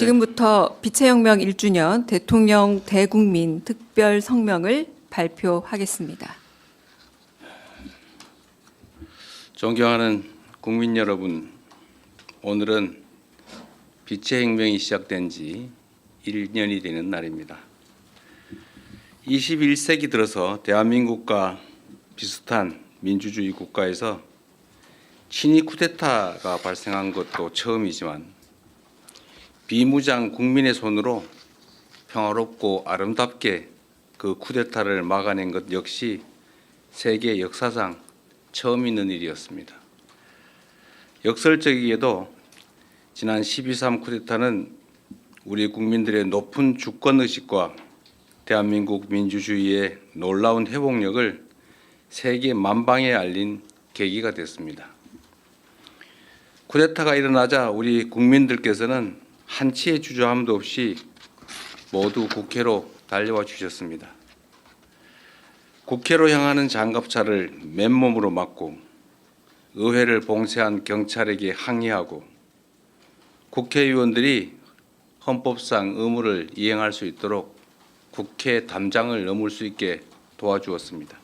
지금부터 빛의 혁명 1주년 대통령 대국민 특별 성명을 발표하겠습니다. 존경하는 국민 여러분, 오늘은 빛의 혁명이 시작된 지 1년이 되는 날입니다. 21세기 들어서 대한민국과 비슷한 민주주의 국가에서 친위 쿠데타가 발생한 것도 처음이지만 비무장 국민의 손으로 평화롭고 아름답게 그 쿠데타를 막아낸 것 역시 세계 역사상 처음 있는 일이었습니다. 역설적이게도 지난 12.3 쿠데타는 우리 국민들의 높은 주권의식과 대한민국 민주주의의 놀라운 회복력을 세계 만방에 알린 계기가 됐습니다. 쿠데타가 일어나자 우리 국민들께서는 한치의 주저함도 없이 모두 국회로 달려와 주셨습니다. 국회로 향하는 장갑차를 맨몸으로 막고 의회를 봉쇄한 경찰에게 항의하고 국회의원들이 헌법상 의무를 이행할 수 있도록 국회 담장을 넘을 수 있게 도와주었습니다.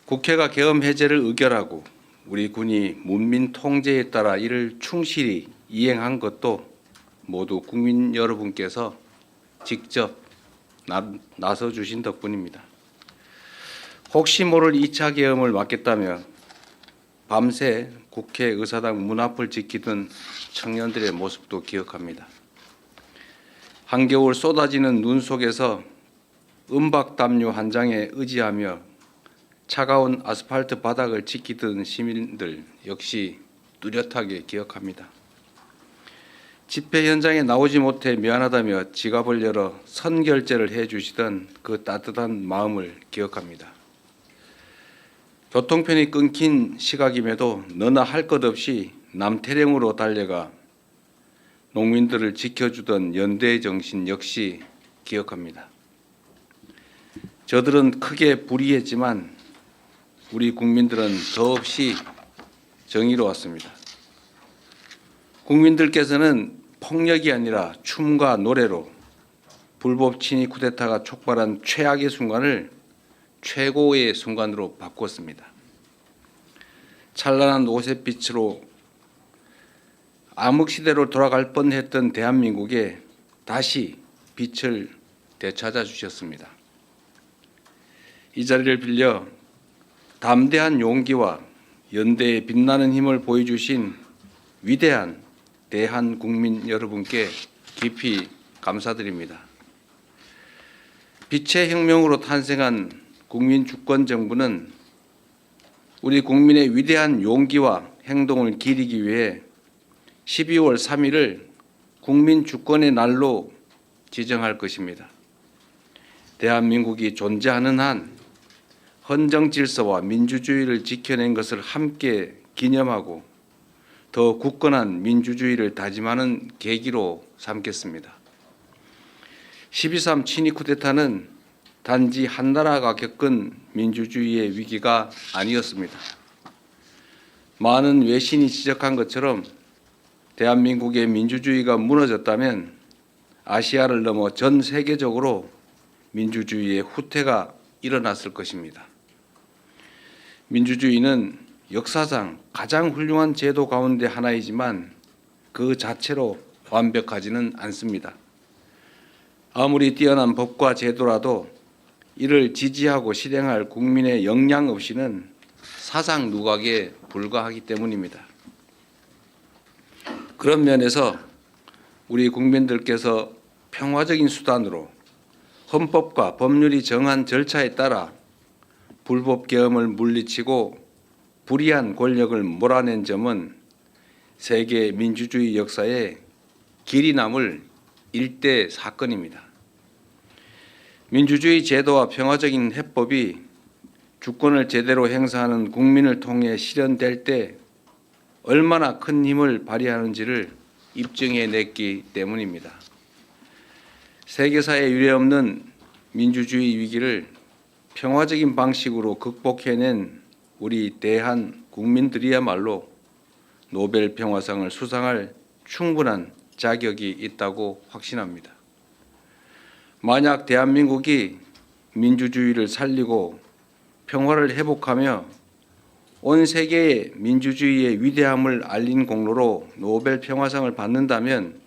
국회가 계엄 해제를 의결하고 우리 군이 문민 통제에 따라 이를 충실히 이행한 것도 모두 국민 여러분께서 직접 나서 주신 덕분입니다. 혹시 모를 2차 계엄을 막겠다며 밤새 국회 의사당 문 앞을 지키던 청년들의 모습도 기억합니다. 한겨울 쏟아지는 눈 속에서 은박담요 한 장에 의지하며 차가운 아스팔트 바닥을 지키던 시민들 역시 뚜렷하게 기억합니다. 집회 현장에 나오지 못해 미안하다며 지갑을 열어 선결제를 해주시던 그 따뜻한 마음을 기억합니다. 교통편이 끊긴 시각임에도 너나 할 것 없이 남태령으로 달려가 농민들을 지켜주던 연대의 정신 역시 기억합니다. 저들은 크게 불의했지만 우리 국민들은 더없이 정의로웠습니다. 국민들께서는 폭력이 아니라 춤과 노래로 불법 친위 쿠데타가 촉발한 최악의 순간을 최고의 순간으로 바꾸었습니다. 찬란한 오색빛으로 암흑시대로 돌아갈 뻔했던 대한민국에 다시 빛을 되찾아 주셨습니다. 이 자리를 빌려 담대한 용기와 연대의 빛나는 힘을 보여주신 위대한 대한국민 여러분께 깊이 감사드립니다. 빛의 혁명으로 탄생한 국민주권정부는 우리 국민의 위대한 용기와 행동을 기리기 위해 12월 3일을 국민주권의 날로 지정할 것입니다. 대한민국이 존재하는 한 헌정질서와 민주주의를 지켜낸 것을 함께 기념하고 더 굳건한 민주주의를 다짐하는 계기로 삼겠습니다. 12.3 친위 쿠데타는 단지 한 나라가 겪은 민주주의의 위기가 아니었습니다. 많은 외신이 지적한 것처럼 대한민국의 민주주의가 무너졌다면 아시아를 넘어 전 세계적으로 민주주의의 후퇴가 일어났을 것입니다. 민주주의는 역사상 가장 훌륭한 제도 가운데 하나이지만 그 자체로 완벽하지는 않습니다. 아무리 뛰어난 법과 제도라도 이를 지지하고 실행할 국민의 역량 없이는 사상 누각에 불과하기 때문입니다. 그런 면에서 우리 국민들께서 평화적인 수단으로 헌법과 법률이 정한 절차에 따라 불법 계엄을 물리치고 불의한 권력을 몰아낸 점은 세계 민주주의 역사에 길이 남을 일대 사건입니다. 민주주의 제도와 평화적인 해법이 주권을 제대로 행사하는 국민을 통해 실현될 때 얼마나 큰 힘을 발휘하는지를 입증해냈기 때문입니다. 세계사에 유례없는 민주주의 위기를 평화적인 방식으로 극복해낸 우리 대한 국민들이야말로 노벨 평화상을 수상할 충분한 자격이 있다고 확신합니다. 만약 대한민국이 민주주의를 살리고 평화를 회복하며 온 세계에 민주주의의 위대함을 알린 공로로 노벨 평화상을 받는다면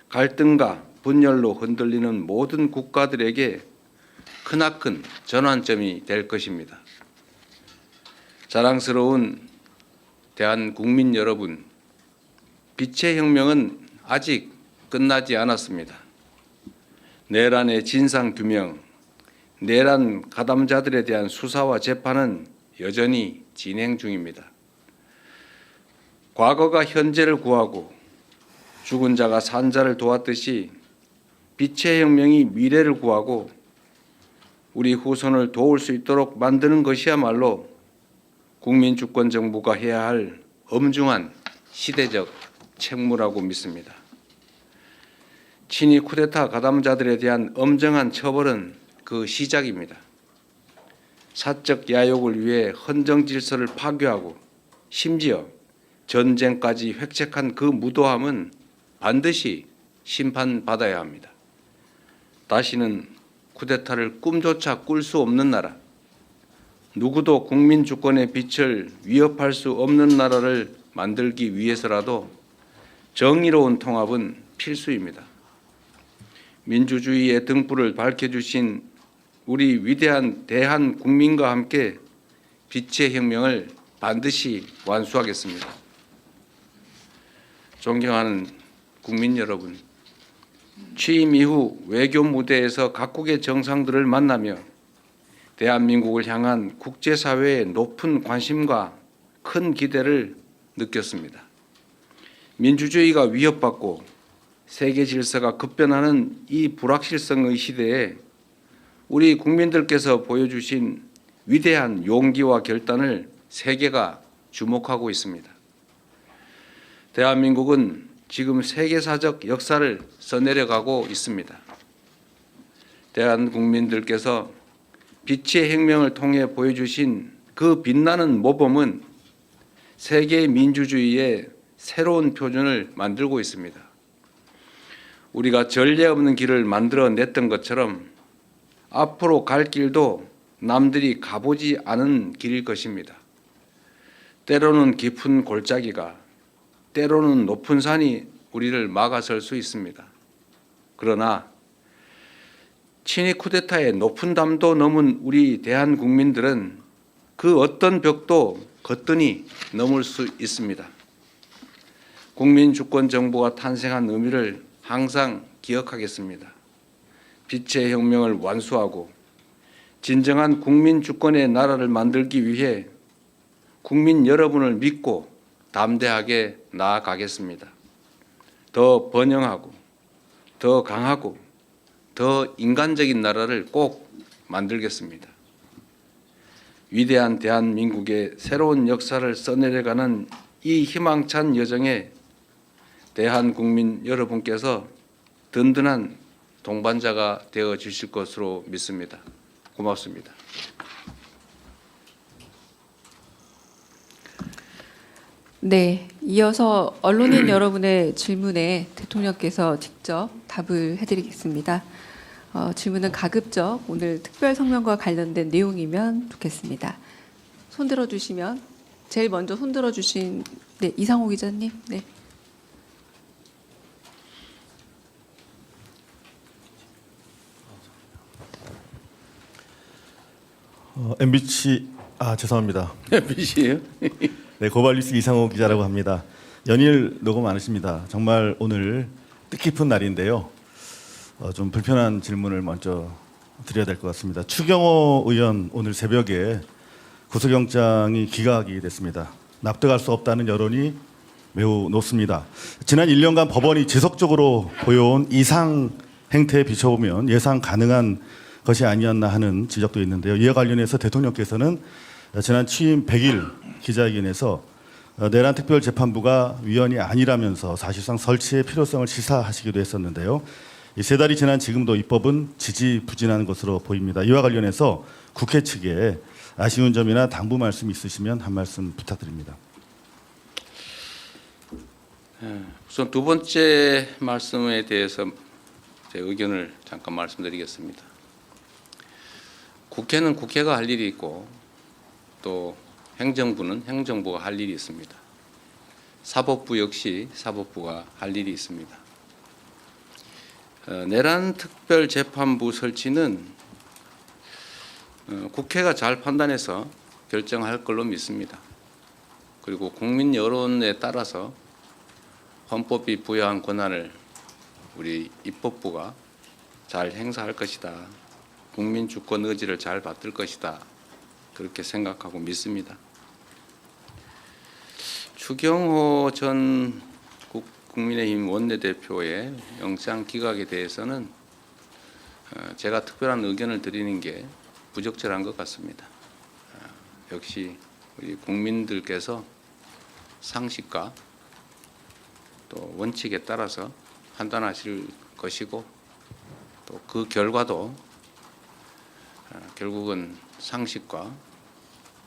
갈등과 분열로 흔들리는 모든 국가들에게 크나큰 전환점이 될 것입니다. 자랑스러운 대한국민 여러분, 빛의 혁명은 아직 끝나지 않았습니다. 내란의 진상규명, 내란 가담자들에 대한 수사와 재판은 여전히 진행 중입니다. 과거가 현재를 구하고 죽은 자가 산 자를 도왔듯이 빛의 혁명이 미래를 구하고 우리 후손을 도울 수 있도록 만드는 것이야말로 국민주권정부가 해야 할 엄중한 시대적 책무라고 믿습니다. 친위 쿠데타 가담자들에 대한 엄정한 처벌은 그 시작입니다. 사적 야욕을 위해 헌정 질서를 파괴하고 심지어 전쟁까지 획책한 그 무도함은 반드시 심판받아야 합니다. 다시는 쿠데타를 꿈조차 꿀 수 없는 나라, 누구도 국민 주권의 빛을 위협할 수 없는 나라를 만들기 위해서라도 정의로운 통합은 필수입니다. 민주주의의 등불을 밝혀주신 우리 위대한 대한 국민과 함께 빛의 혁명을 반드시 완수하겠습니다. 존경하는 국민 여러분, 취임 이후 외교 무대에서 각국의 정상들을 만나며 대한민국을 향한 국제사회의 높은 관심과 큰 기대를 느꼈습니다. 민주주의가 위협받고 세계 질서가 급변하는 이 불확실성의 시대에 우리 국민들께서 보여주신 위대한 용기와 결단을 세계가 주목하고 있습니다. 대한민국은 지금 세계사적 역사를 써내려가고 있습니다. 대한 국민들께서 빛의 혁명을 통해 보여주신 그 빛나는 모범은 세계 민주주의의 새로운 표준을 만들고 있습니다. 우리가 전례 없는 길을 만들어냈던 것처럼 앞으로 갈 길도 남들이 가보지 않은 길일 것입니다. 때로는 깊은 골짜기가, 때로는 높은 산이 우리를 막아설 수 있습니다. 그러나 친위 쿠데타의 높은 담도 넘은 우리 대한국민들은 그 어떤 벽도 거뜬히 넘을 수 있습니다. 국민주권정부가 탄생한 의미를 항상 기억하겠습니다. 빛의 혁명을 완수하고 진정한 국민주권의 나라를 만들기 위해 국민 여러분을 믿고 담대하게 나아가겠습니다. 더 번영하고 더 강하고 더 인간적인 나라를 꼭 만들겠습니다. 위대한 대한민국의 새로운 역사를 써내려가는 이 희망찬 여정에 대한국민 여러분께서 든든한 동반자가 되어 주실 것으로 믿습니다. 고맙습니다. 네, 이어서 언론인 여러분의 질문에 대통령께서 직접 답을 해드리겠습니다. 질문은 가급적 오늘 특별 성명과 관련된 내용이면 좋겠습니다. 손 들어주시면 제일 먼저 손 들어주신 네, 이상호 기자님. 네. MBC 죄송합니다. MBC예요? 네, 고발뉴스 이상호 기자라고 합니다. 연일 녹음 많으십니다. 정말 오늘 뜻깊은 날인데요. 좀 불편한 질문을 먼저 드려야 될 것 같습니다. 추경호 의원 오늘 새벽에 구속영장이 기각이 됐습니다. 납득할 수 없다는 여론이 매우 높습니다. 지난 1년간 법원이 지속적으로 보여온 이상 행태에 비춰보면 예상 가능한 것이 아니었나 하는 지적도 있는데요. 이와 관련해서 대통령께서는 지난 취임 100일 기자회견에서 내란 특별재판부가 위헌이 아니라면서 사실상 설치의 필요성을 시사하시기도 했었는데요. 이 세 달이 지난 지금도 입법은 지지부진한 것으로 보입니다. 이와 관련해서 국회 측에 아쉬운 점이나 당부 말씀 있으시면 한 말씀 부탁드립니다. 우선 두 번째 말씀에 대해서 제 의견을 잠깐 말씀드리겠습니다. 국회는 국회가 할 일이 있고 또 행정부는 행정부가 할 일이 있습니다. 사법부 역시 사법부가 할 일이 있습니다. 내란 특별재판부 설치는 국회가 잘 판단해서 결정할 걸로 믿습니다. 그리고 국민 여론에 따라서 헌법이 부여한 권한을 우리 입법부가 잘 행사할 것이다. 국민 주권 의지를 잘 받들 것이다. 그렇게 생각하고 믿습니다. 추경호 전 국민의힘 원내대표의 영장 기각에 대해서는 제가 특별한 의견을 드리는 게 부적절한 것 같습니다. 역시 우리 국민들께서 상식과 또 원칙에 따라서 판단하실 것이고 또 그 결과도 결국은 상식과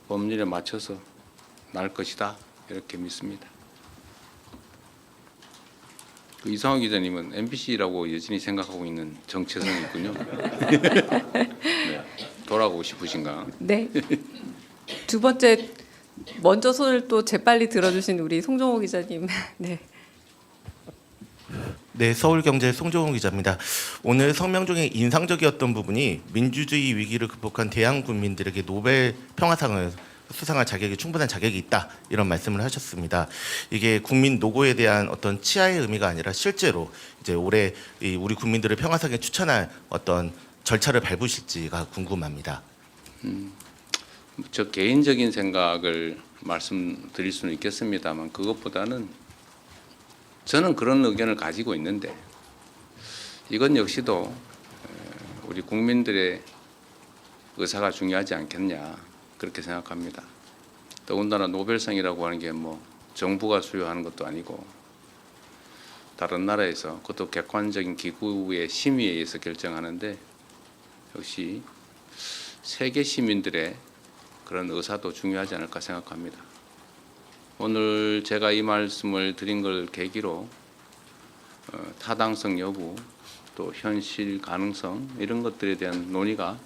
법률에 맞춰서 날 것이다 이렇게 믿습니다. 그 이상호 기자님은 MBC라고 여전히 생각하고 있는 정체성이 있군요. 네. 돌아가고 싶으신가? 네. 두 번째 먼저 손을 또 재빨리 들어주신 우리 송정호 기자님. 네. 네, 서울경제 송정훈 기자입니다. 오늘 성명 중에 인상적이었던 부분이 민주주의 위기를 극복한 대한 국민들에게 노벨 평화상을 수상할 자격이 충분한 자격이 있다 이런 말씀을 하셨습니다. 이게 국민 노고에 대한 어떤 치하의 의미가 아니라 실제로 이제 올해 우리 국민들을 평화상에 추천할 어떤 절차를 밟으실지가 궁금합니다. 저 개인적인 생각을 말씀드릴 수는 있겠습니다만 그것보다는 저는 그런 의견을 가지고 있는데 이건 역시도 우리 국민들의 의사가 중요하지 않겠냐 그렇게 생각합니다. 더군다나 노벨상이라고 하는 게 뭐 정부가 수여하는 것도 아니고 다른 나라에서 그것도 객관적인 기구의 심의에 의해서 결정하는데 역시 세계 시민들의 그런 의사도 중요하지 않을까 생각합니다. 오늘 제가 이 말씀을 드린 걸 계기로 타당성 여부 또 현실 가능성 이런 것들에 대한 논의가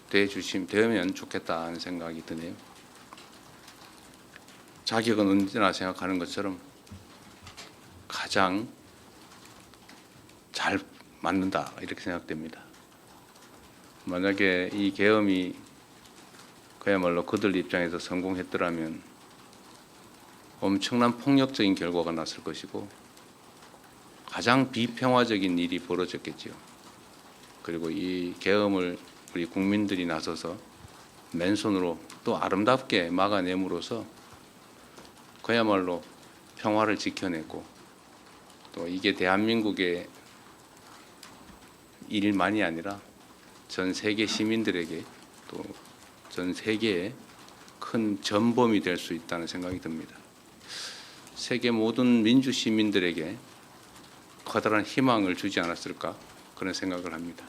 되면 좋겠다는 생각이 드네요. 자격은 언제나 생각하는 것처럼 가장 잘 맞는다 이렇게 생각됩니다. 만약에 이 계엄이 그야말로 그들 입장에서 성공했더라면 엄청난 폭력적인 결과가 났을 것이고 가장 비평화적인 일이 벌어졌겠지요. 그리고 이 계엄을 우리 국민들이 나서서 맨손으로 또 아름답게 막아냄으로써 그야말로 평화를 지켜내고 또 이게 대한민국의 일만이 아니라 전 세계 시민들에게 또 전 세계의 큰 전범이 될 수 있다는 생각이 듭니다. 세계 모든 민주 시민들에게 커다란 희망을 주지 않았을까 그런 생각을 합니다.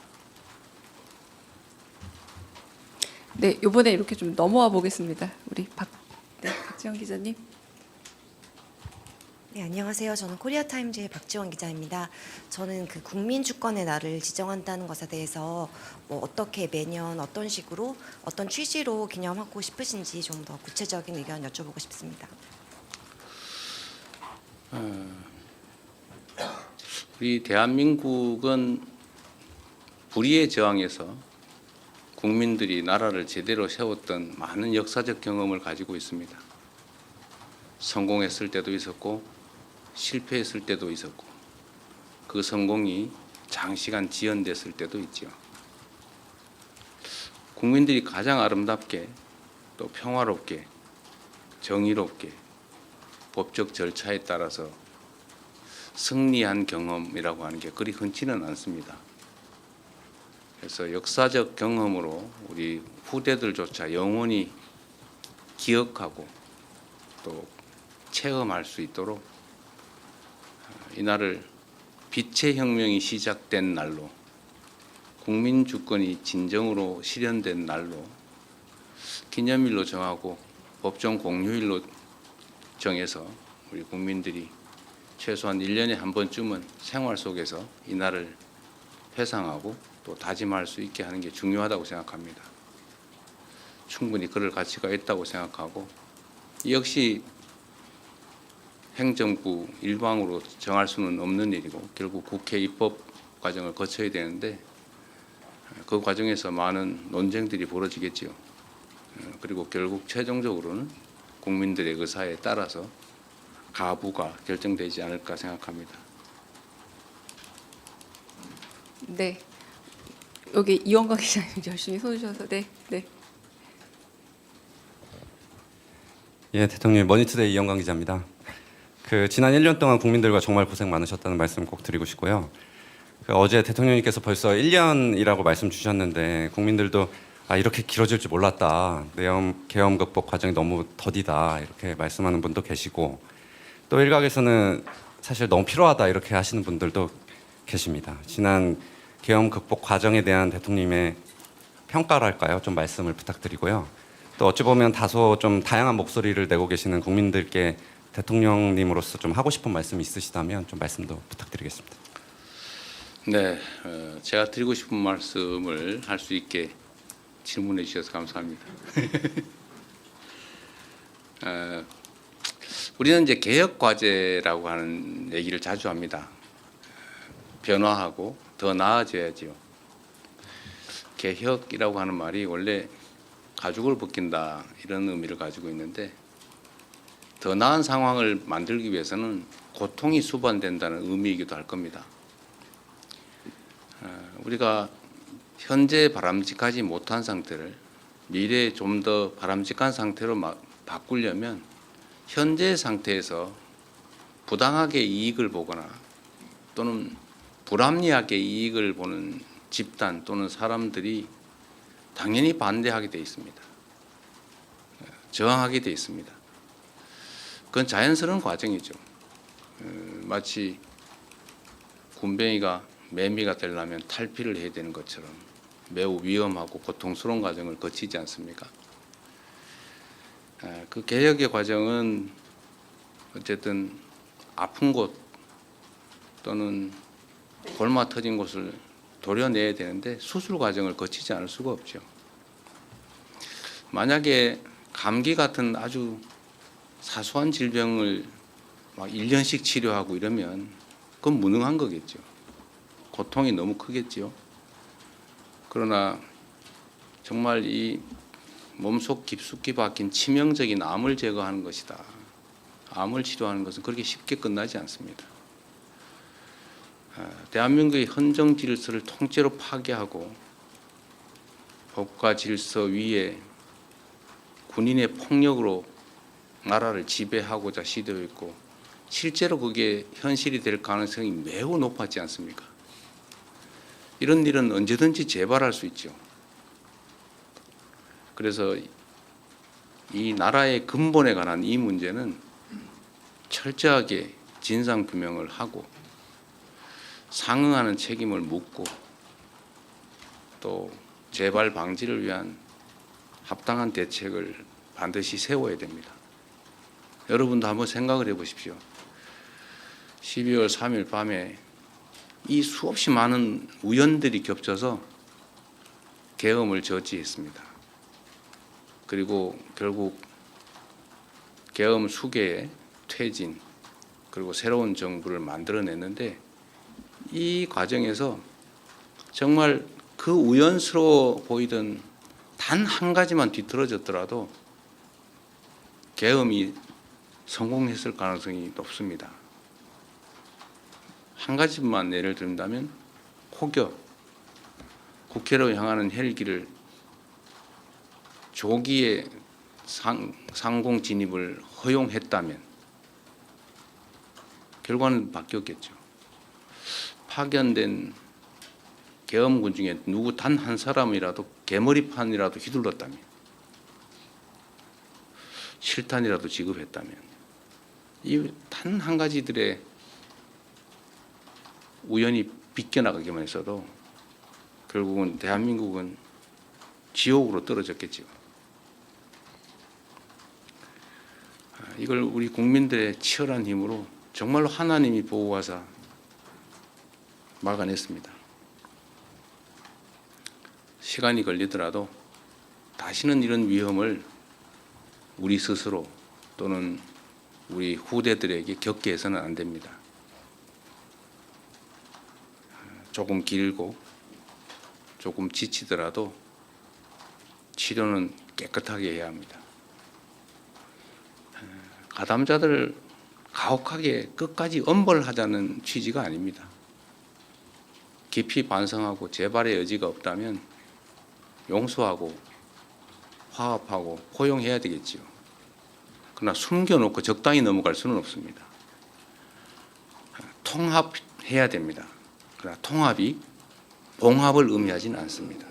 네, 이번에 이렇게 좀 넘어와 보겠습니다. 우리 박지원 기자님. 네, 안녕하세요. 저는 코리아타임즈의 박지원 기자입니다. 저는 그 국민 주권의 날을 지정한다는 것에 대해서 뭐 어떻게 매년 어떤 식으로 어떤 취지로 기념하고 싶으신지 좀 더 구체적인 의견 여쭤보고 싶습니다. 우리 대한민국은 불의의 저항에서 국민들이 나라를 제대로 세웠던 많은 역사적 경험을 가지고 있습니다. 성공했을 때도 있었고 실패했을 때도 있었고 그 성공이 장시간 지연됐을 때도 있죠. 국민들이 가장 아름답게 또 평화롭게 정의롭게 법적 절차에 따라서 승리한 경험이라고 하는 게 그리 흔치는 않습니다. 그래서 역사적 경험으로 우리 후대들조차 영원히 기억하고 또 체험할 수 있도록 이날을 빛의 혁명이 시작된 날로 국민 주권이 진정으로 실현된 날로 기념일로 정하고 법정 공휴일로 정해서 우리 국민들이 최소한 1년에 한 번쯤은 생활 속에서 이 날을 회상하고 또 다짐할 수 있게 하는 게 중요하다고 생각합니다. 충분히 그럴 가치가 있다고 생각하고 역시 행정부 일방으로 정할 수는 없는 일이고 결국 국회 입법 과정을 거쳐야 되는데 그 과정에서 많은 논쟁들이 벌어지겠지요. 그리고 결국 최종적으로는 국민들의 의사에 따라서 가부가 결정되지 않을까 생각합니다. 네. 여기 이원광 기자님 열심히 손주셔서 네. 예, 대통령 머니투데이 이영광 기자입니다. 지난 1년 동안 국민들과 정말 고생 많으셨다는 말씀 꼭 드리고 싶고요. 어제 대통령님께서 벌써 1년이라고 말씀 주셨는데 국민들도 이렇게 길어질 줄 몰랐다. 계엄 극복 과정이 너무 더디다. 이렇게 말씀하는 분도 계시고 또 일각에서는 사실 너무 피로하다 이렇게 하시는 분들도 계십니다. 지난 계엄 극복 과정에 대한 대통령님의 평가랄까요? 좀 말씀을 부탁드리고요. 또 어찌 보면 다소 좀 다양한 목소리를 내고 계시는 국민들께 대통령님으로서 좀 하고 싶은 말씀이 있으시다면 좀 말씀도 부탁드리겠습니다. 네, 제가 드리고 싶은 말씀을 할 수 있게 질문해 주셔서 감사합니다. 우리는 이제 개혁 과제라고 하는 얘기를 자주 합니다. 변화하고 더 나아져야지요. 개혁이라고 하는 말이 원래 가죽을 벗긴다 이런 의미를 가지고 있는데 더 나은 상황을 만들기 위해서는 고통이 수반된다는 의미이기도 할 겁니다. 우리가 현재 바람직하지 못한 상태를 미래에 좀 더 바람직한 상태로 바꾸려면 현재 상태에서 부당하게 이익을 보거나 또는 불합리하게 이익을 보는 집단 또는 사람들이 당연히 반대하게 돼 있습니다. 저항하게 돼 있습니다. 그건 자연스러운 과정이죠. 마치 군뱅이가 매미가 되려면 탈피를 해야 되는 것처럼 매우 위험하고 고통스러운 과정을 거치지 않습니까? 그 개혁의 과정은 어쨌든 아픈 곳 또는 골마 터진 곳을 도려내야 되는데 수술 과정을 거치지 않을 수가 없죠. 만약에 감기 같은 아주 사소한 질병을 막 1년씩 치료하고 이러면 그건 무능한 거겠죠. 고통이 너무 크겠죠. 그러나 정말 이 몸속 깊숙이 박힌 치명적인 암을 제거하는 것이다. 암을 치료하는 것은 그렇게 쉽게 끝나지 않습니다. 대한민국의 헌정 질서를 통째로 파괴하고 법과 질서 위에 군인의 폭력으로 나라를 지배하고자 시도했고 실제로 그게 현실이 될 가능성이 매우 높았지 않습니까? 이런 일은 언제든지 재발할 수 있죠. 그래서 이 나라의 근본에 관한 이 문제는 철저하게 진상규명을 하고 상응하는 책임을 묻고 또 재발 방지를 위한 합당한 대책을 반드시 세워야 됩니다. 여러분도 한번 생각을 해보십시오. 12월 3일 밤에 이 수없이 많은 우연들이 겹쳐서 계엄을 저지했습니다. 그리고 결국 계엄 수계의 퇴진 그리고 새로운 정부를 만들어냈는데 이 과정에서 정말 그 우연스러워 보이던 단 한 가지만 뒤틀어졌더라도 계엄이 성공했을 가능성이 높습니다. 한 가지만 예를 든다면 혹여 국회로 향하는 헬기를 조기에 상공 진입을 허용했다면 결과는 바뀌었겠죠. 파견된 계엄군 중에 누구 단 한 사람이라도 개머리판이라도 휘둘렀다면 실탄이라도 지급했다면 이 단 한 가지들의 우연히 비껴나가기만 했어도 결국은 대한민국은 지옥으로 떨어졌겠죠. 이걸 우리 국민들의 치열한 힘으로 정말로 하나님이 보호하사 막아냈습니다. 시간이 걸리더라도 다시는 이런 위험을 우리 스스로 또는 우리 후대들에게 겪게 해서는 안 됩니다. 조금 길고 조금 지치더라도 치료는 깨끗하게 해야 합니다. 가담자들 가혹하게 끝까지 엄벌하자는 취지가 아닙니다. 깊이 반성하고 재발의 여지가 없다면 용서하고 화합하고 포용해야 되겠지요. 그러나 숨겨놓고 적당히 넘어갈 수는 없습니다. 통합해야 됩니다. 그러나 통합이 봉합을 의미하지는 않습니다.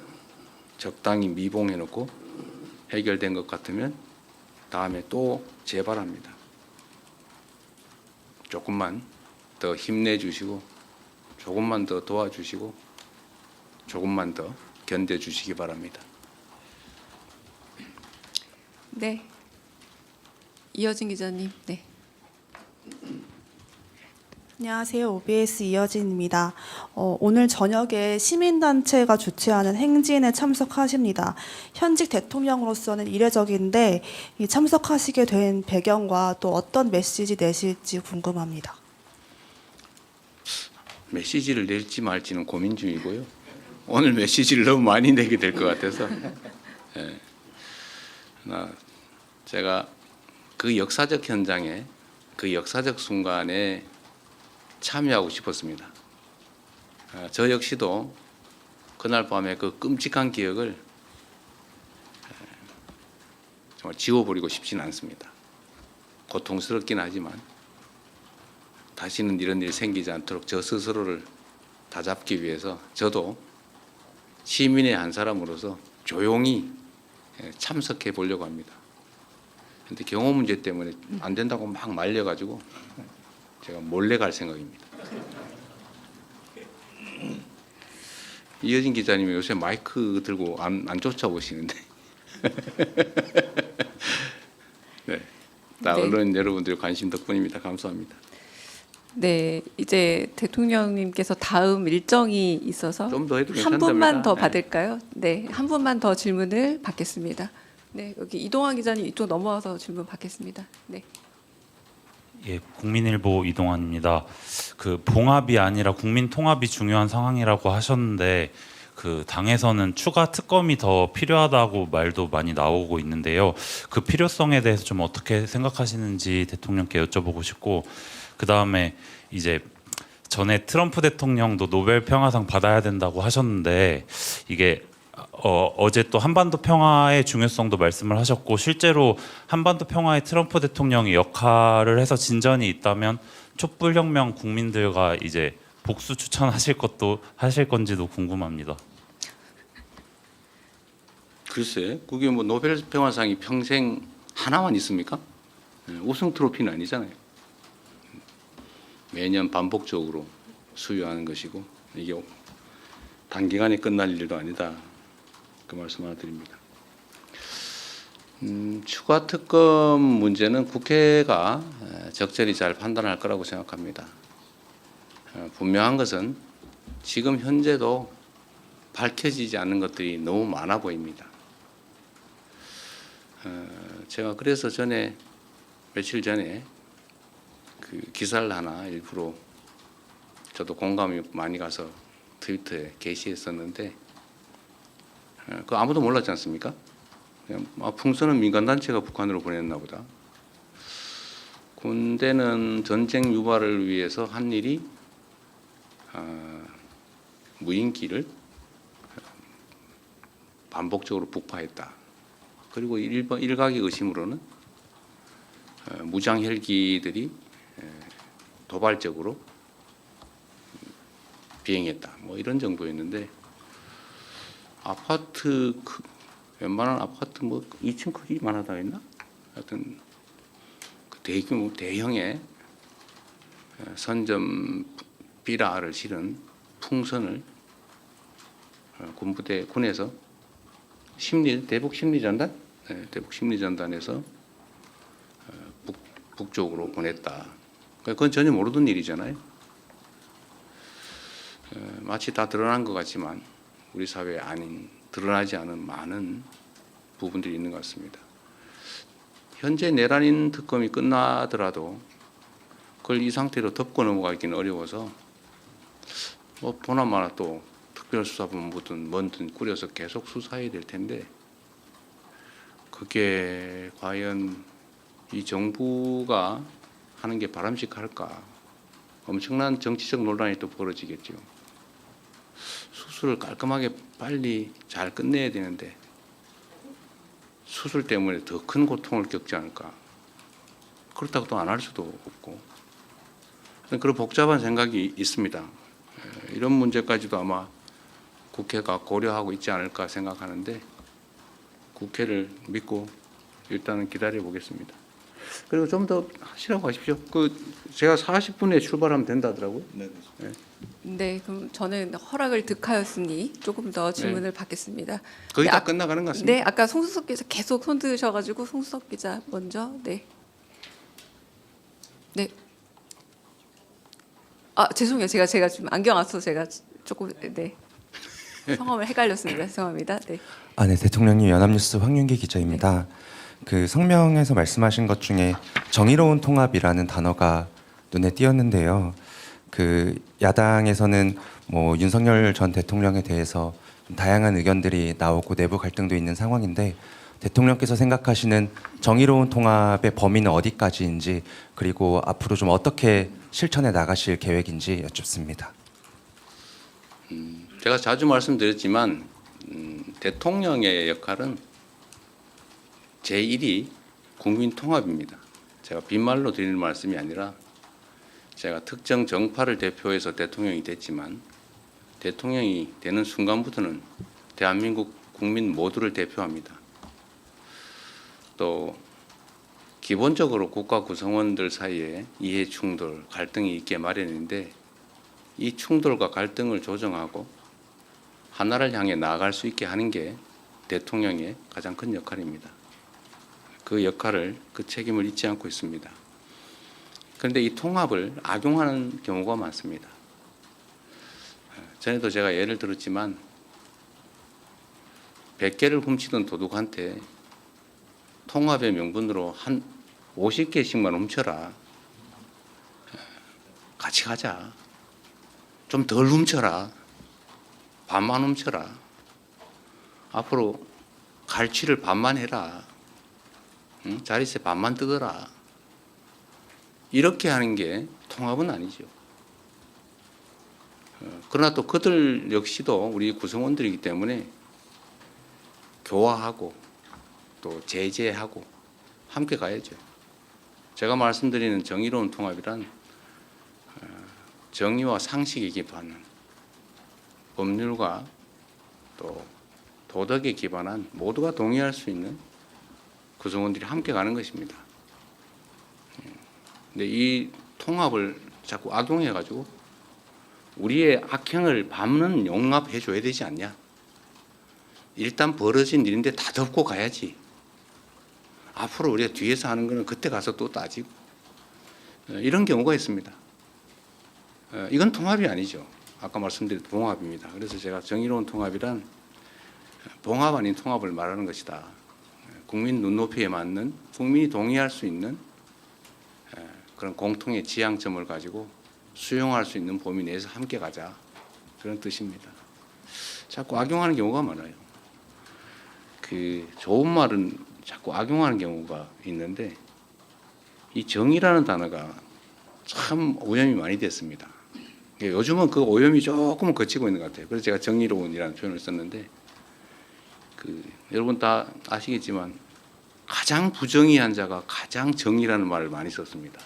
적당히 미봉해놓고 해결된 것 같으면 다음에 또 재발합니다. 조금만 더 힘내주시고 조금만 더 도와주시고 조금만 더 견뎌주시기 바랍니다. 네. 이어진 기자님. 네. 안녕하세요. OBS 이여진입니다. 오늘 저녁에 시민단체가 주최하는 행진에 참석하십니다. 현직 대통령으로서는 이례적인데 이 참석하시게 된 배경과 또 어떤 메시지 내실지 궁금합니다. 메시지를 낼지 말지는 고민 중이고요. 오늘 메시지를 너무 많이 내게 될 것 같아서 제가 그 역사적 현장에 그 역사적 순간에 참여하고 싶었습니다. 저 역시도 그날 밤에 그 끔찍한 기억을 정말 지워버리고 싶지는 않습니다. 고통스럽긴 하지만 다시는 이런 일이 생기지 않도록 저 스스로를 다잡기 위해서 저도 시민의 한 사람으로서 조용히 참석해 보려고 합니다. 그런데 경호 문제 때문에 안 된다고 막 말려가지고 제가 몰래 갈 생각입니다. 이여진 기자님이 요새 마이크 들고 안 쫓아오시는데 네, 다 네. 언론 여러분들의 관심 덕분입니다. 감사합니다. 네, 이제 대통령님께서 다음 일정이 있어서 좀 더 해도 한 괜찮답니다. 분만 더 네. 받을까요? 네, 한 분만 더 질문을 받겠습니다. 네, 여기 이동환 기자님 이쪽 넘어와서 질문 받겠습니다. 네. 예, 국민일보 이동환입니다. 그 봉합이 아니라 국민 통합이 중요한 상황이라고 하셨는데 그 당에서는 추가 특검이 더 필요하다고 말도 많이 나오고 있는데요. 그 필요성에 대해서 좀 어떻게 생각하시는지 대통령께 여쭤보고 싶고, 그 다음에 이제 전에 트럼프 대통령도 노벨 평화상 받아야 된다고 하셨는데 이게 어제 또 한반도 평화의 중요성도 말씀을 하셨고, 실제로 한반도 평화에 트럼프 대통령이 역할을 해서 진전이 있다면 촛불혁명 국민들과 이제 복수 추천하실 것도 하실 건지도 궁금합니다. 글쎄, 그게 뭐 노벨 평화상이 평생 하나만 있습니까? 우승 트로피는 아니잖아요. 매년 반복적으로 수여하는 것이고 이게 단기간에 끝날 일도 아니다. 그 말씀 하나 드립니다. 추가 특검 문제는 국회가 적절히 잘 판단할 거라고 생각합니다. 분명한 것은 지금 현재도 밝혀지지 않는 것들이 너무 많아 보입니다. 제가 그래서 며칠 전에 그 기사를 하나 일부러 저도 공감이 많이 가서 트위터에 게시했었는데 그 아무도 몰랐지 않습니까? 그냥 풍선은 민간단체가 북한으로 보냈나 보다. 군대는 전쟁 유발을 위해서 한 일이 무인기를 반복적으로 북파했다. 그리고 일각의 의심으로는 무장 헬기들이 도발적으로 비행했다. 뭐 이런 정도였는데 아파트 웬만한 아파트 뭐 2층 크기만 하다 했나? 하여튼 그 대규모 대형의 선점 비라를 실은 풍선을 군에서 대북 심리전단, 대북 심리전단에서 북쪽으로 보냈다. 그건 전혀 모르던 일이잖아요. 마치 다 드러난 것 같지만 우리 사회에 아닌 드러나지 않은 많은 부분들이 있는 것 같습니다. 현재 내란인 특검이 끝나더라도 그걸 이 상태로 덮고 넘어가기는 어려워서 뭐 보나마나 또 특별수사본부든 뭐든 꾸려서 계속 수사해야 될 텐데 그게 과연 이 정부가 하는 게 바람직할까? 엄청난 정치적 논란이 또 벌어지겠죠. 수술을 깔끔하게 빨리 잘 끝내야 되는데 수술 때문에 더 큰 고통을 겪지 않을까? 그렇다고 또 안 할 수도 없고 그런 복잡한 생각이 있습니다. 이런 문제까지도 아마 국회가 고려하고 있지 않을까 생각하는데 국회를 믿고 일단은 기다려 보겠습니다. 그리고 좀 더 하시라고 하십시오. 제가 40분에 출발하면 된다더라고요. 네, 그럼 저는 허락을 득하였으니 조금 더 질문을 받겠습니다. 거의 네, 다 끝나가는 것 같습니다. 네, 아까 송수석 기자 계속 손 드셔가지고 송수석 기자 먼저. 네. 네. 아 죄송해요. 제가 지금 안경 안 써서 제가 조금 네 성함을 헷갈렸습니다. 죄송합니다. 네. 네, 대통령님 연합뉴스 황윤기 기자입니다. 그 성명에서 말씀하신 것 중에 정의로운 통합이라는 단어가 눈에 띄었는데요. 그 야당에서는 뭐 윤석열 전 대통령에 대해서 좀 다양한 의견들이 나오고 내부 갈등도 있는 상황인데 대통령께서 생각하시는 정의로운 통합의 범위는 어디까지인지 그리고 앞으로 좀 어떻게 실천해 나가실 계획인지 여쭙습니다. 제가 자주 말씀드렸지만 대통령의 역할은 제1이 국민 통합입니다. 제가 빈말로 드리는 말씀이 아니라 제가 특정 정파를 대표해서 대통령이 됐지만 대통령이 되는 순간부터는 대한민국 국민 모두를 대표합니다. 또 기본적으로 국가 구성원들 사이에 이해 충돌, 갈등이 있게 마련인데 이 충돌과 갈등을 조정하고 하나를 향해 나아갈 수 있게 하는 게 대통령의 가장 큰 역할입니다. 그 역할을, 그 책임을 잊지 않고 있습니다. 그런데 이 통합을 악용하는 경우가 많습니다. 전에도 제가 예를 들었지만 100개를 훔치던 도둑한테 통합의 명분으로 한 50개씩만 훔쳐라. 같이 가자. 좀 덜 훔쳐라. 반만 훔쳐라. 앞으로 갈취를 반만 해라. 응? 자릿세 반만 뜯어라. 이렇게 하는 게 통합은 아니죠. 그러나 또 그들 역시도 우리 구성원들이기 때문에 교화하고 또 제재하고 함께 가야죠. 제가 말씀드리는 정의로운 통합이란 정의와 상식에 기반한 법률과 또 도덕에 기반한 모두가 동의할 수 있는 구성원들이 함께 가는 것입니다. 근데 이 통합을 자꾸 악용해가지고 우리의 악행을 밤은 용납해 줘야 되지 않냐. 일단 벌어진 일인데 다 덮고 가야지. 앞으로 우리가 뒤에서 하는 거는 그때 가서 또 따지고 이런 경우가 있습니다. 이건 통합이 아니죠. 아까 말씀드린 봉합입니다. 그래서 제가 정의로운 통합이란 봉합 아닌 통합을 말하는 것이다. 국민 눈높이에 맞는 국민이 동의할 수 있는 그런 공통의 지향점을 가지고 수용할 수 있는 범위 내에서 함께 가자. 그런 뜻입니다. 자꾸 악용하는 경우가 많아요. 그 좋은 말은 자꾸 악용하는 경우가 있는데 이 정의라는 단어가 참 오염이 많이 됐습니다. 요즘은 그 오염이 조금은 거치고 있는 것 같아요. 그래서 제가 정의로운이라는 표현을 썼는데 여러분 다 아시겠지만 가장 부정의한 자가 가장 정의라는 말을 많이 썼습니다.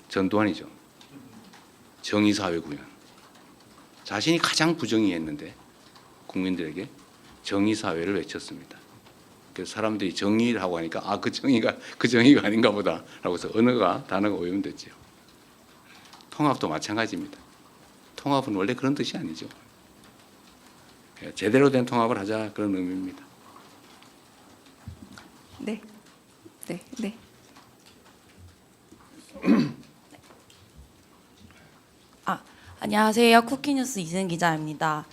전두환이죠. 정의사회 구현. 자신이 가장 부정의했는데 국민들에게 정의사회를 외쳤습니다. 그래서 사람들이 정의를 하고 하니까 그 정의가 아닌가 보다라고 해서 단어가 오염됐죠. 통합도 마찬가지입니다. 통합은 원래 그런 뜻이 아니죠. 제대로 된 통합을 하자 그런 의미입니다. 네. 네. 네. 안녕하세요. 쿠키뉴스 이승 기자입니다.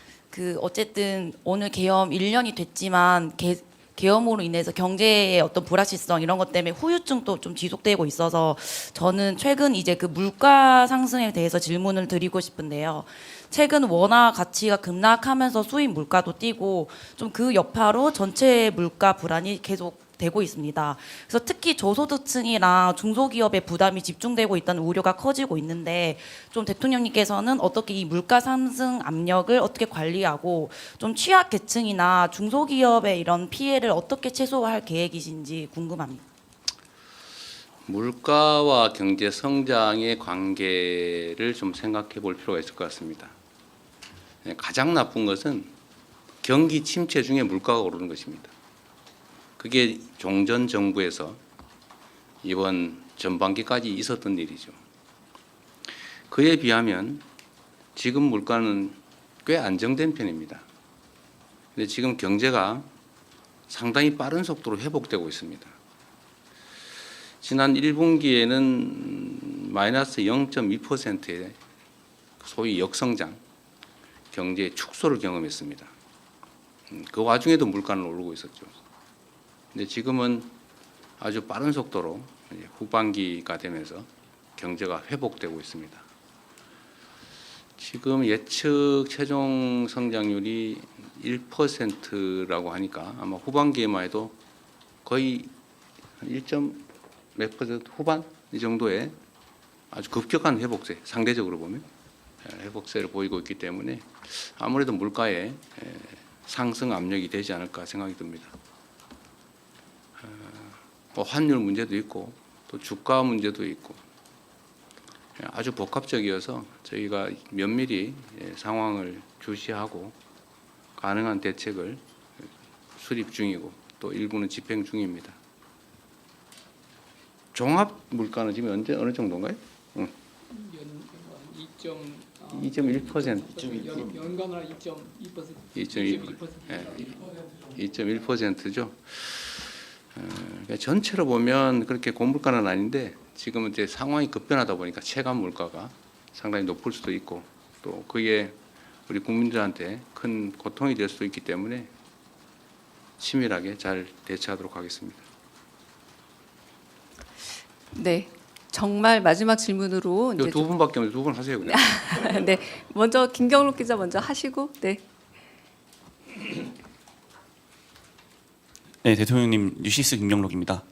어쨌든 오늘 계엄 1년이 됐지만 계엄으로 인해서 경제의 어떤 불확실성 이런 것 때문에 후유증도 좀 지속되고 있어서 저는 최근 이제 물가 상승에 대해서 질문을 드리고 싶은데요. 최근 원화 가치가 급락하면서 수입 물가도 뛰고 좀 그 여파로 전체 물가 불안이 계속 되고 있습니다. 그래서 특히 저소득층이나 중소기업의 부담이 집중되고 있다는 우려가 커지고 있는데 좀 대통령님께서는 어떻게 이 물가 상승 압력을 어떻게 관리하고 좀 취약계층이나 중소기업의 이런 피해를 어떻게 최소화할 계획이신지 궁금합니다. 물가와 경제 성장의 관계를 좀 생각해 볼 필요가 있을 것 같습니다. 가장 나쁜 것은 경기 침체 중에 물가가 오르는 것입니다. 그게 종전 정부에서 이번 전반기까지 있었던 일이죠. 그에 비하면 지금 물가는 꽤 안정된 편입니다. 근데 지금 경제가 상당히 빠른 속도로 회복되고 있습니다. 지난 1분기에는 마이너스 0.2%의 소위 역성장, 경제 축소를 경험했습니다. 그 와중에도 물가는 오르고 있었죠. 근데 지금은 아주 빠른 속도로 후반기가 되면서 경제가 회복되고 있습니다. 지금 예측 최종 성장률이 1%라고 하니까 아마 후반기에만 해도 거의 1.몇% 후반 이 정도의 아주 급격한 회복세, 상대적으로 보면 회복세를 보이고 있기 때문에 아무래도 물가에 상승 압력이 되지 않을까 생각이 듭니다. 환율 문제도 있고 또 주가 문제도 있고 아주 복합적이어서 저희가 면밀히 상황을 주시하고 가능한 대책을 수립 중이고 또 일부는 집행 중입니다. 종합 물가는 지금 어느 정도인가요? 2.1%. 연간으로 2.1%죠. 그러니까 전체로 보면 그렇게 고물가는 아닌데 지금은 이제 상황이 급변하다 보니까 체감 물가가 상당히 높을 수도 있고 또 그게 우리 국민들한테 큰 고통이 될 수도 있기 때문에 치밀하게 잘 대처하도록 하겠습니다. 네, 정말 마지막 질문으로 이제 두 분밖에 없는데 두 분 하세요 그냥. 네, 먼저 김경록 기자 먼저 하시고, 네. 네, 대통령님 뉴시스 김경록입니다.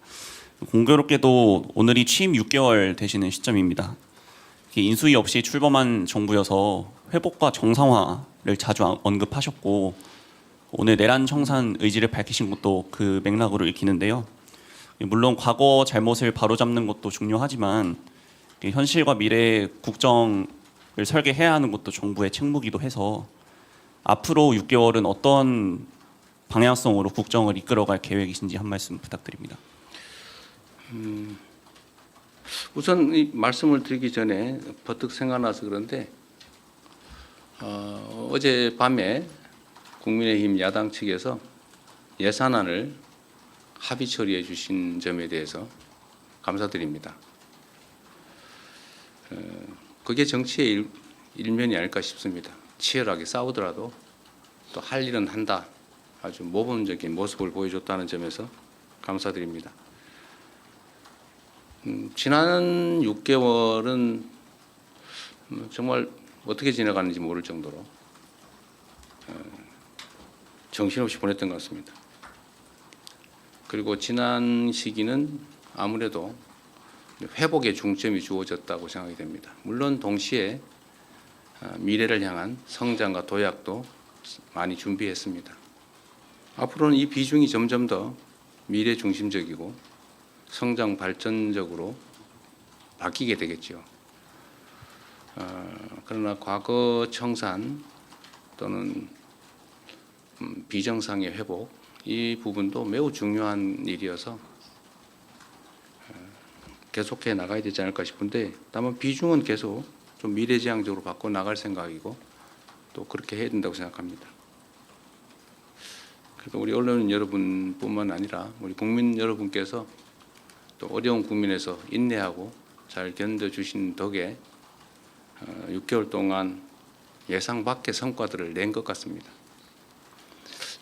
공교롭게도 오늘이 취임 6개월 되시는 시점입니다. 인수위 없이 출범한 정부여서 회복과 정상화를 자주 언급하셨고 오늘 내란 청산 의지를 밝히신 것도 그 맥락으로 읽히는데요. 물론 과거 잘못을 바로잡는 것도 중요하지만 현실과 미래의 국정을 설계해야 하는 것도 정부의 책무이기도 해서 앞으로 6개월은 어떤 방향성으로 국정을 이끌어갈 계획이신지 한 말씀 부탁드립니다. 우선 이 말씀을 드리기 전에 버뜩 생각나서 그런데 어제 밤에 국민의힘 야당 측에서 예산안을 합의 처리해 주신 점에 대해서 감사드립니다. 그게 정치의 일면이 아닐까 싶습니다. 치열하게 싸우더라도 또 할 일은 한다. 아주 모범적인 모습을 보여줬다는 점에서 감사드립니다. 지난 6개월은 정말 어떻게 지나가는지 모를 정도로 정신없이 보냈던 것 같습니다. 그리고 지난 시기는 아무래도 회복의 중점이 주어졌다고 생각이 됩니다. 물론 동시에 미래를 향한 성장과 도약도 많이 준비했습니다. 앞으로는 이 비중이 점점 더 미래 중심적이고 성장 발전적으로 바뀌게 되겠죠. 그러나 과거 청산 또는 비정상의 회복 이 부분도 매우 중요한 일이어서 계속해 나가야 되지 않을까 싶은데 다만 비중은 계속 좀 미래지향적으로 바꿔 나갈 생각이고 또 그렇게 해야 된다고 생각합니다. 그래서 우리 언론 여러분뿐만 아니라 우리 국민 여러분께서 또 어려운 국민에서 인내하고 잘 견뎌주신 덕에 6개월 동안 예상 밖의 성과들을 낸 것 같습니다.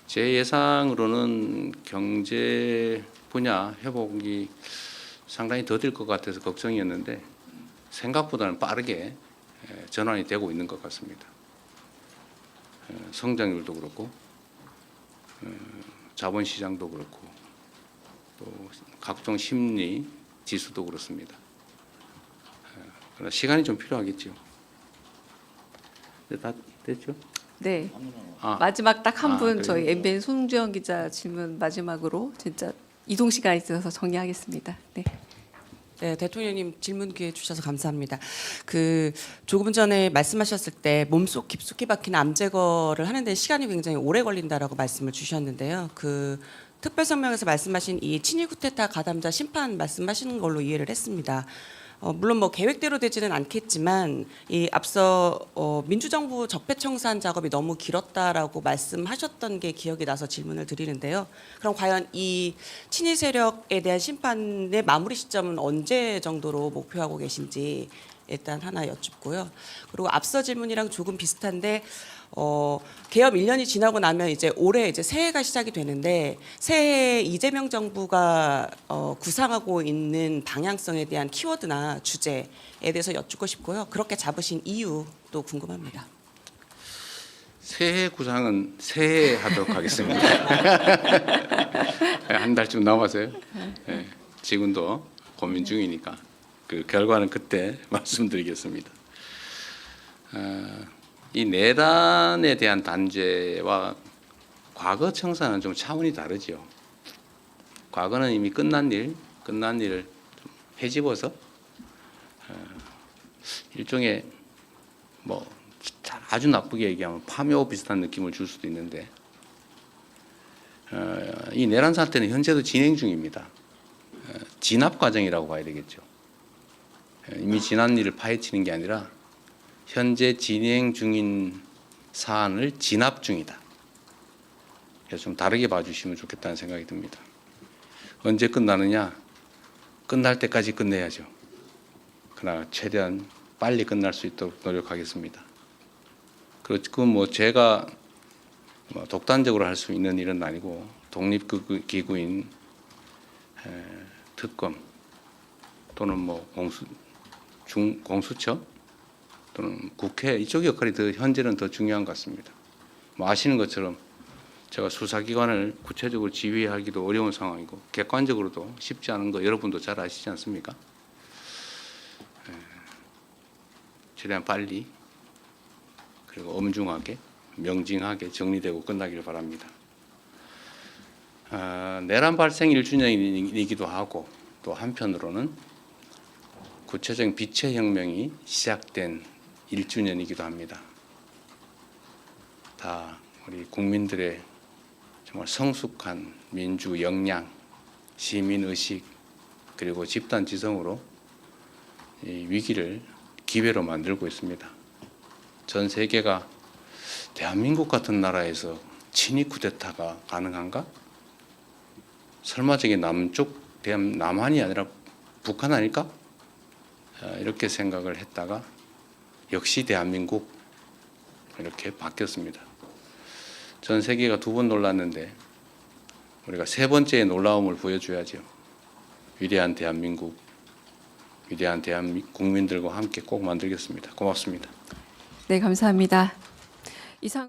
제 예상으로는 경제 분야 회복이 상당히 더딜 것 같아서 걱정이었는데 생각보다는 빠르게 전환이 되고 있는 것 같습니다. 성장률도 그렇고 자본시장도 그렇고 또 각종 심리 지수도 그렇습니다. 그러나 시간이 좀 필요하겠죠. 다 됐죠? 네. 아, 마지막 딱 한 분 그래요? 저희 MBN 송주영 기자 질문 마지막으로 진짜 이동 시간 있어서 정리하겠습니다. 네. 네, 대통령님 질문 기회 주셔서 감사합니다. 그 조금 전에 말씀하셨을 때 몸속 깊숙이 박힌 암 제거를 하는데 시간이 굉장히 오래 걸린다라고 말씀을 주셨는데요. 그 특별 성명에서 말씀하신 이 친위 쿠데타 가담자 심판 말씀하시는 걸로 이해를 했습니다. 물론 뭐 계획대로 되지는 않겠지만 이 앞서 민주정부 적폐청산 작업이 너무 길었다라고 말씀하셨던 게 기억이 나서 질문을 드리는데요. 그럼 과연 이 친위 세력에 대한 심판의 마무리 시점은 언제 정도로 목표하고 계신지 일단 하나 여쭙고요. 그리고 앞서 질문이랑 조금 비슷한데 개업 1년이 지나고 나면 이제 올해 이제 새해가 시작이 되는데 새해 이재명 정부가 구상하고 있는 방향성에 대한 키워드나 주제에 대해서 여쭙고 싶고요. 그렇게 잡으신 이유도 궁금합니다. 새해 구상은 새해 하도록 하겠습니다. 한 달쯤 남았어요. 네, 지금도 고민 중이니까 그 결과는 그때 말씀드리겠습니다. 이 내란에 대한 단죄와 과거 청산은 좀 차원이 다르죠. 과거는 이미 끝난 일을 좀 헤집어서 일종의 뭐 아주 나쁘게 얘기하면 파묘 비슷한 느낌을 줄 수도 있는데 이 내란 사태는 현재도 진행 중입니다. 진압 과정이라고 봐야 되겠죠. 이미 지난 일을 파헤치는 게 아니라 현재 진행 중인 사안을 진압 중이다. 그래서 좀 다르게 봐주시면 좋겠다는 생각이 듭니다. 언제 끝나느냐? 끝날 때까지 끝내야죠. 그러나 최대한 빨리 끝날 수 있도록 노력하겠습니다. 그건 뭐 제가 독단적으로 할 수 있는 일은 아니고 독립기구인 특검 또는 뭐 공수처 또는 국회 이쪽 역할이 현재는 더 중요한 것 같습니다. 뭐 아시는 것처럼 제가 수사기관을 구체적으로 지휘하기도 어려운 상황이고 객관적으로도 쉽지 않은 거 여러분도 잘 아시지 않습니까? 최대한 빨리 그리고 엄중하게 명징하게 정리되고 끝나기를 바랍니다. 내란 발생 1주년이기도 하고 또 한편으로는 구체적인 빛의 혁명이 시작된 1주년이기도 합니다. 다 우리 국민들의 정말 성숙한 민주 역량, 시민 의식 그리고 집단 지성으로 이 위기를 기회로 만들고 있습니다. 전 세계가 대한민국 같은 나라에서 친위 쿠데타가 가능한가? 설마 저게 남한이 아니라 북한 아닐까? 이렇게 생각을 했다가 역시 대한민국 이렇게 바뀌었습니다. 전 세계가 2번 놀랐는데 우리가 3번째의 놀라움을 보여줘야죠. 위대한 대한민국, 위대한 국민들과 함께 꼭 만들겠습니다. 고맙습니다. 네, 감사합니다. 이상